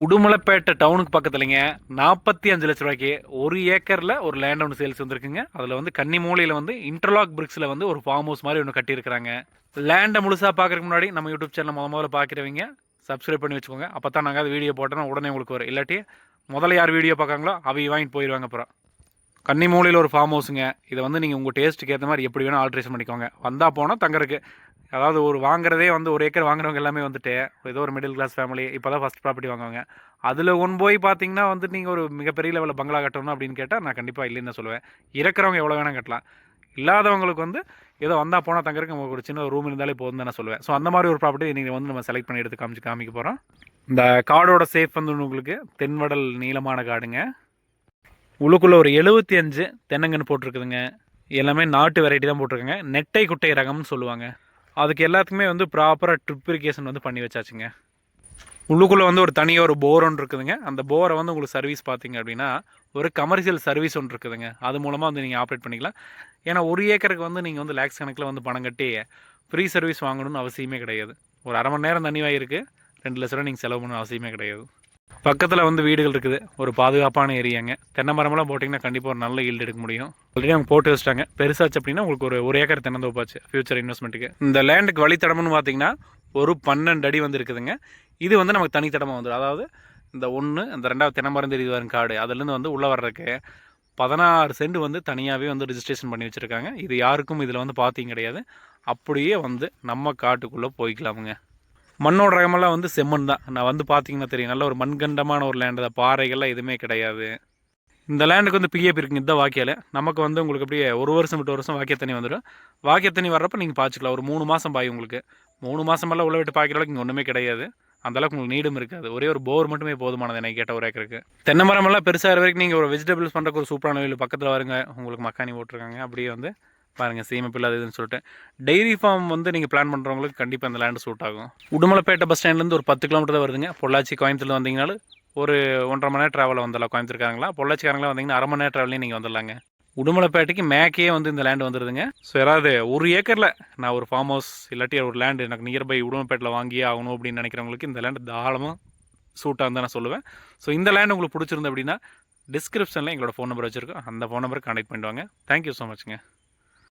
உடுமலைப்பேட்டை டவுனுக்கு பக்கத்துலங்க 45 லட்ச ரூபாய்க்கு 1 ஏக்கரில் ஒரு லேண்ட் ஒன்று சேல்ஸ் வந்திருக்குங்க. அதில் வந்து கன்னிமூலையில் வந்து இன்டர்லாக் பிரிக்ஸில் வந்து ஒரு ஃபார்ம் ஹவுஸ் மாதிரி ஒன்று கட்டியிருக்கிறாங்க. லேண்டை முழுசாக பார்க்குறதுக்கு முன்னாடி நம்ம யூடியூப் சேனல் முதல்ல பார்க்குறவங்க சப்ஸ்கிரைப் பண்ணி வச்சுக்கோங்க. அப்போ தான் நாங்கள் அது வீடியோ போட்டோன்னா உடனே உங்களுக்கு வரும். இல்லாட்டி முதல்ல யார் வீடியோ பார்க்காங்களோ அவங்க வாங்கிட்டு போயிடுவாங்க. அப்புறம் கன்னிமூலையில் ஒரு ஃபார்ம் ஹவுஸுங்க. இதை வந்து நீங்கள் உங்கள் டேஸ்ட்டுக்கு ஏற்ற மாதிரி எப்படி வேணால் ஆல்ட்ரேஷன் பண்ணிக்கோங்க. வந்தால் போனால் தங்கறதுக்கு, அதாவது ஒரு வாங்குறதே வந்து ஒரு ஏக்கர் வாங்குறவங்க எல்லாமே வந்துட்டு ஏதோ ஒரு மிடில் கிளாஸ் ஃபேமிலி இப்போ தான் ஃபஸ்ட் ப்ராப்பர்ட்டி வாங்குவாங்க. அதில் போய் பார்த்தீங்கன்னா வந்து நீங்கள் ஒரு மிகப்பெரிய லெவலில் பங்களா கட்டணும் அப்படின்னு கேட்டால் நான் கண்டிப்பாக இல்லைன்னு தான் சொல்லுவேன். இருக்கிறவங்க எவ்வளோ வேணால் கட்டலாம். இல்லாதவங்களுக்கு வந்து ஏதோ வந்தால் போனால் தங்கறதுக்கு உங்களுக்கு ஒரு சின்ன ரூம் இருந்தாலே போதும் தான் நான் சொல்லுவேன். ஸோ அந்த மாதிரி ஒரு ப்ராப்பர்ட்டி நீங்கள் வந்து நம்ம செலக்ட் பண்ணி எடுத்து காமிக்க போகிறோம். இந்த காடோட சேஃப் வந்து உங்களுக்கு தென்வடல் நீளமான காடுங்க. உள்ளுக்குள்ளே ஒரு 75 தென்னங்கன்று போட்டிருக்குதுங்க. எல்லாமே நாட்டு வெரைட்டி தான் போட்டிருக்குங்க. நெட்டை குட்டை ரகம்னு சொல்லுவாங்க. அதுக்கு எல்லாத்துக்குமே வந்து ப்ராப்பராக ட்ரிப் இரிகேஷன் வந்து பண்ணி வச்சாச்சுங்க. உள்ளுக்குள்ளே வந்து ஒரு தனியாக ஒரு போர் ஒன்று இருக்குதுங்க. அந்த போரை வந்து உங்களுக்கு சர்வீஸ் பார்த்தீங்க அப்படின்னா ஒரு கமர்ஷியல் சர்வீஸ் ஒன்று இருக்குதுங்க. அது மூலமாக வந்து நீங்கள் ஆப்ரேட் பண்ணிக்கலாம். ஏன்னா ஒரு ஏக்கருக்கு வந்து நீங்கள் வந்து லேக்ஸ் கணக்கில் வந்து பணம் கட்டி ஃப்ரீ சர்வீஸ் வாங்கணும்னு அவசியமே கிடையாது. ஒரு அரை மணி நேரம் தண்ணி வாயிருக்கு 2 லட்ச ரூபா நீங்கள் செலவு பண்ணணும் அவசியமே கிடையாது. பக்கத்தில் வந்து வீடுகள் இருக்குது. ஒரு பாதுகாப்பான ஏரியாங்க. தென்னை மரமெல்லாம் போட்டிங்கன்னா கண்டிப்பாக ஒரு நல்ல ஈல்டு எடுக்க முடியும். ஆல்ரெடி அவங்க போட்டு வச்சிட்டாங்க. பெருசாச்சு அப்படின்னா உங்களுக்கு ஒரு ஏக்கர் தென்னந்தோப்பாச்சு ஃபியூச்சர் இன்வெஸ்ட்மெண்ட்டுக்கு. இந்த லேண்டுக்கு வழித்தடம்னு பார்த்தீங்கன்னா ஒரு 12 அடி வந்து இருக்குதுங்க. இது வந்து நமக்கு தனித்தடமாக வந்துடும். அதாவது இந்த அந்த 2வது தென்னை மரம் தெரியுது வரும் காடு, அதுலேருந்து வந்து உள்ளே வர்றதுக்கு 16 சென்ட் வந்து தனியாகவே வந்து ரிஜிஸ்ட்ரேஷன் பண்ணி வச்சுருக்காங்க. இது யாருக்கும் இதில் வந்து பார்த்தீங்க கிடையாது. அப்படியே வந்து நம்ம காட்டுக்குள்ளே போய்க்கலாமுங்க. மண்ணோட ரகமெல்லாம் வந்து செம்மண் தான். நான் வந்து பார்த்தீங்கன்னா தெரியும், நல்ல ஒரு மண்கண்டமான ஒரு லேண்டு தான். பாறைகள்லாம் எதுவுமே கிடையாது. இந்த லேண்டுக்கு வந்து பிஎஃப் இருக்குங்க. இந்த வாக்கியால் நமக்கு வந்து உங்களுக்கு அப்படியே 1 வருஷம் விட்டு 1 வருஷம் வாக்கிய தண்ணி வந்துடும். வாக்கிய தண்ணி வர்றப்போ நீங்கள் பாய்ச்சிக்கலாம். ஒரு 3 மாதம் பாய் உங்களுக்கு. 3 மாதமெல்லாம் உள்ள விட்டு பாய்க்கிற அளவுக்கு இங்கே ஒன்றுமே கிடையாது. அந்தளவுக்கு உங்களுக்கு நீடும் இருக்காது. ஒரே ஒரு போர் மட்டுமே போதுமானது எனக்கு கேட்ட ஒரு ஏக்கருக்கு. தென்னை மரமெல்லாம் பெருசாக வரைக்கும் நீங்கள் ஒரு வெஜிடபிள்ஸ் பண்ணுறக்கு ஒரு சூப்பரான வீடு பக்கத்தில் வருங்க. உங்களுக்கு மக்கானி போட்டிருக்காங்க. அப்படியே வந்து பாருங்கள் சீமை பிள்ளை இதுன்னு சொல்லிட்டு டெய்ரி ஃபார்ம் வந்து நீங்கள் பிளான் பண்ணுறவங்களுக்கு கண்டிப்பாக அந்த லேண்டு சூட் ஆகும். உடுமலைப்பேட்டை பஸ் ஸ்டாண்ட்லேருந்து ஒரு 10 கிலோமீட்டர் தான் வருதுங்க. பொள்ளாச்சி கோயம்புத்தூர் வந்தீங்கனாலும் ஒரு 1.5 மணி நேரம் ட்ராவலில் வந்துடலாம். கோயம்புத்தூர்காரங்களா பொள்ளாச்சிக்காரங்களா வந்தீங்கன்னா அரை மணி நேரம் ட்ராவலையும் நீங்கள் வந்துடலாங்க. உடுமலைப்பேட்டைக்கு மேக்கே வந்து இந்த லேண்டு வந்துடுதுங்க. ஸோ யாராவது ஒரு ஏக்கரில் நான் ஒரு ஃபார்ம் ஹவுஸ் இல்லாட்டி ஒரு லேண்டு எனக்கு நியர்பை உடுமலைப்பேட்டில் வாங்கியே ஆகணும் அப்படின்னு நினைக்கிறவங்களுக்கு இந்த லேண்டு தாராளமாக சூட்டாக இருந்தால் நான் சொல்லுவேன். ஸோ இந்த லேண்டு உங்களுக்கு பிடிச்சிருந்து அப்படின்னா டிஸ்கிரிப்ஷனில் எங்களோட ஃபோன் நம்பர் வச்சுருக்கோம். அந்த ஃபோன் நம்பருக்கு கான்டெக்ட் பண்ணிடுவாங்க. Thank you so மச்ங்க.